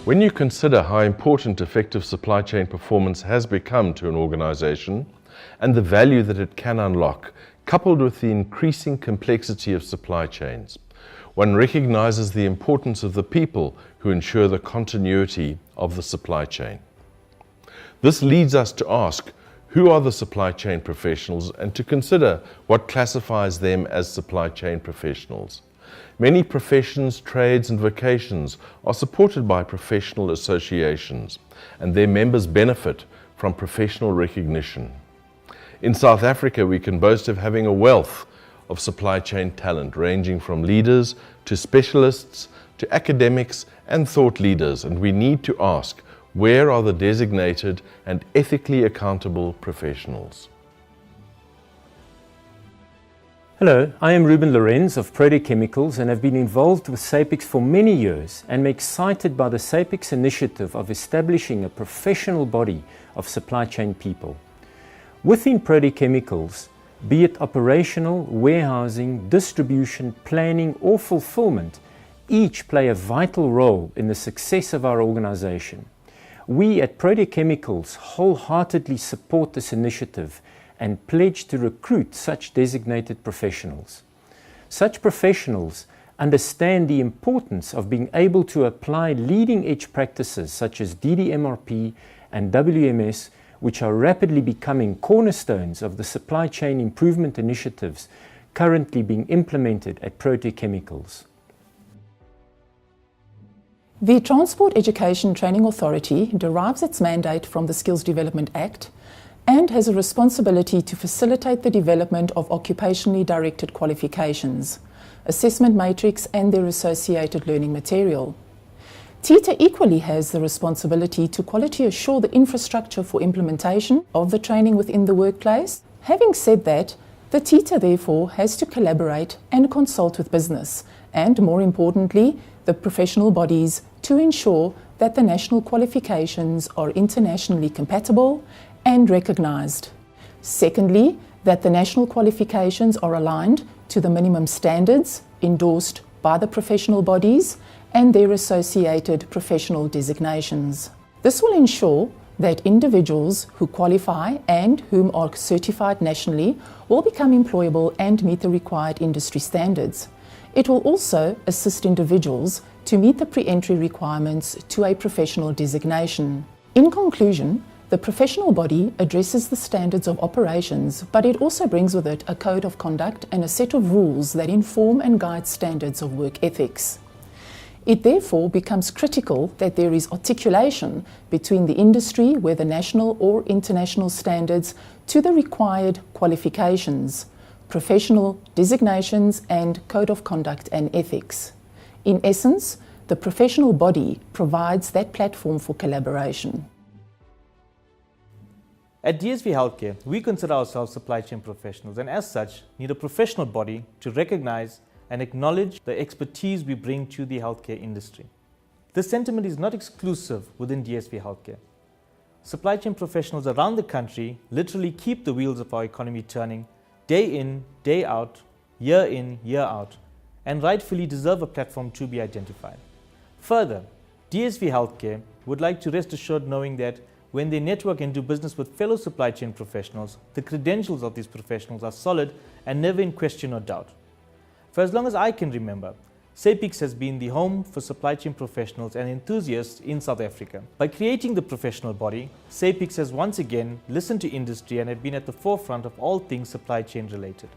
When you consider how important effective supply chain performance has become to an organization and the value that it can unlock, coupled with the increasing complexity of supply chains, one recognizes the importance of the people who ensure the continuity of the supply chain. This leads us to ask, who are the supply chain professionals, and to consider what classifies them as supply chain professionals. Many professions, trades and vocations are supported by professional associations, and their members benefit from professional recognition. In South Africa, we can boast of having a wealth of supply chain talent, ranging from leaders to specialists to academics and thought leaders, and we need to ask, where are the designated and ethically accountable professionals? Hello, I am Ruben Lawrenz of Chemicals and have been involved with SAPICS for many years and am excited by the SAPICS initiative of establishing a professional body of supply chain people. Within Chemicals, be it operational, warehousing, distribution, planning or fulfillment, each play a vital role in the success of our organization. We at Chemicals wholeheartedly support this initiative and pledge to recruit such designated professionals. Such professionals understand the importance of being able to apply leading-edge practices such as DDMRP and WMS, which are rapidly becoming cornerstones of the supply chain improvement initiatives currently being implemented at Chemicals. The Transport Education Training Authority derives its mandate from the Skills Development Act and has a responsibility to facilitate the development of occupationally directed qualifications, assessment matrix and their associated learning material. TITA equally has the responsibility to quality assure the infrastructure for implementation of the training within the workplace. Having said that, the TITA therefore has to collaborate and consult with business and, more importantly, the professional bodies to ensure that the national qualifications are internationally compatible and recognised. Secondly, that the national qualifications are aligned to the minimum standards endorsed by the professional bodies and their associated professional designations. This will ensure that individuals who qualify and whom are certified nationally will become employable and meet the required industry standards. It will also assist individuals to meet the pre-entry requirements to a professional designation. In conclusion, the professional body addresses the standards of operations, but it also brings with it a code of conduct and a set of rules that inform and guide standards of work ethics. It therefore becomes critical that there is articulation between the industry, whether national or international standards, to the required qualifications, professional designations and code of conduct and ethics. In essence, the professional body provides that platform for collaboration. At DSV Healthcare, we consider ourselves supply chain professionals and as such need a professional body to recognize and acknowledge the expertise we bring to the healthcare industry. This sentiment is not exclusive within DSV Healthcare. Supply chain professionals around the country literally keep the wheels of our economy turning day in, day out, year out, and rightfully deserve a platform to be identified. Further, DSV Healthcare would like to rest assured knowing that when they network and do business with fellow supply chain professionals, the credentials of these professionals are solid and never in question or doubt. For as long as I can remember, SAPICS has been the home for supply chain professionals and enthusiasts in South Africa. By creating the professional body, SAPICS has once again listened to industry and have been at the forefront of all things supply chain related.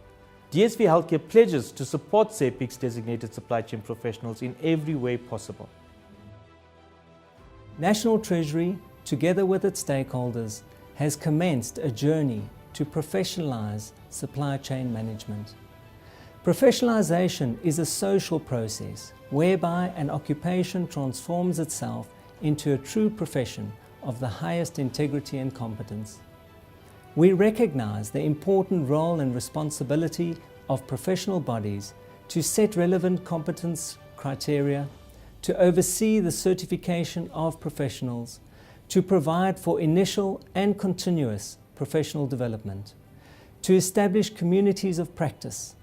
DSV Healthcare pledges to support SAPICS designated supply chain professionals in every way possible. National Treasury, together with its stakeholders, has commenced a journey to professionalise supply chain management. Professionalisation is a social process whereby an occupation transforms itself into a true profession of the highest integrity and competence. We recognise the important role and responsibility of professional bodies to set relevant competence criteria, to oversee the certification of professionals, to provide for initial and continuous professional development, to establish communities of practice,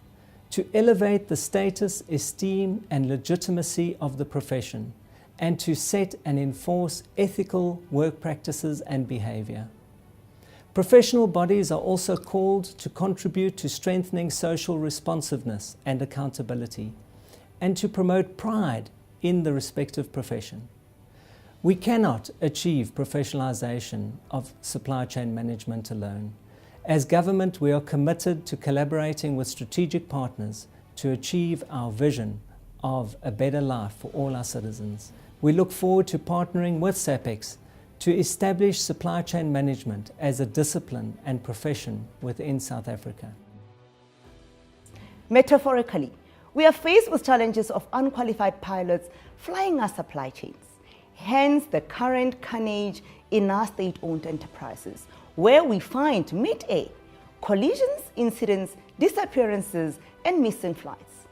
to elevate the status, esteem and legitimacy of the profession, and to set and enforce ethical work practices and behaviour. Professional bodies are also called to contribute to strengthening social responsiveness and accountability, and to promote pride in the respective profession. We cannot achieve professionalisation of supply chain management alone. As government, we are committed to collaborating with strategic partners to achieve our vision of a better life for all our citizens. We look forward to partnering with SAPICS to establish supply chain management as a discipline and profession within South Africa. Metaphorically, we are faced with challenges of unqualified pilots flying our supply chains. Hence the current carnage in our state-owned enterprises, where we find mid-air collisions, incidents, disappearances, and missing flights.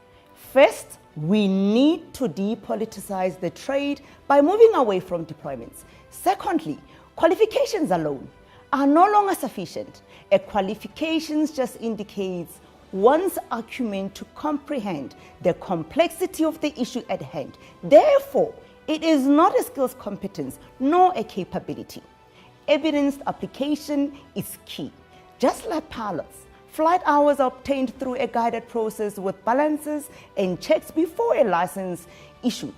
First, we need to depoliticize the trade by moving away from deployments. Secondly, qualifications alone are no longer sufficient. A qualifications just indicates one's acumen to comprehend the complexity of the issue at hand. Therefore, it is not a skills competence nor a capability. Evidenced application is key. Just like pilots, flight hours are obtained through a guided process with balances and checks before a license issued.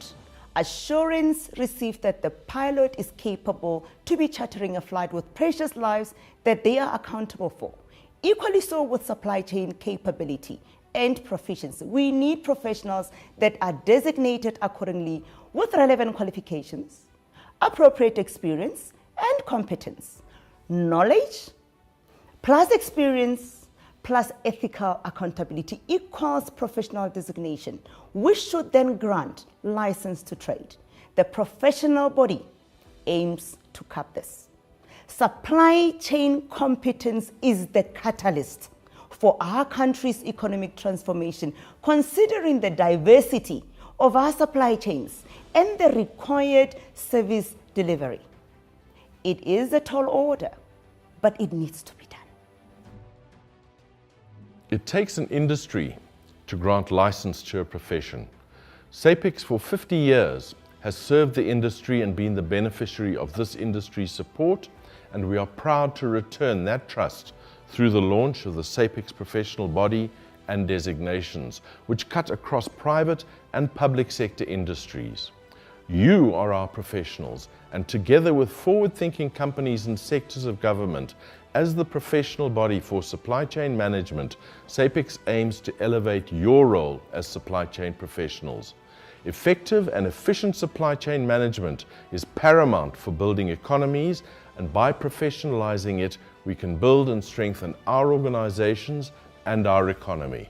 Assurance received that the pilot is capable to be chartering a flight with precious lives that they are accountable for. Equally so with supply chain capability and proficiency. We need professionals that are designated accordingly with relevant qualifications, appropriate experience and competence, knowledge plus experience plus ethical accountability equals professional designation, which should then grant license to trade. The professional body aims to cap this. Supply chain competence is the catalyst for our country's economic transformation, considering the diversity of our supply chains and the required service delivery. It is a tall order, but it needs to be done. It takes an industry to grant license to a profession. SAPICS for 50 years has served the industry and been the beneficiary of this industry's support, and we are proud to return that trust through the launch of the SAPICS professional body and designations, which cut across private and public sector industries. You are our professionals, and together with forward-thinking companies and sectors of government, as the professional body for supply chain management, SAPICS aims to elevate your role as supply chain professionals. Effective and efficient supply chain management is paramount for building economies, and by professionalizing it, we can build and strengthen our organizations and our economy.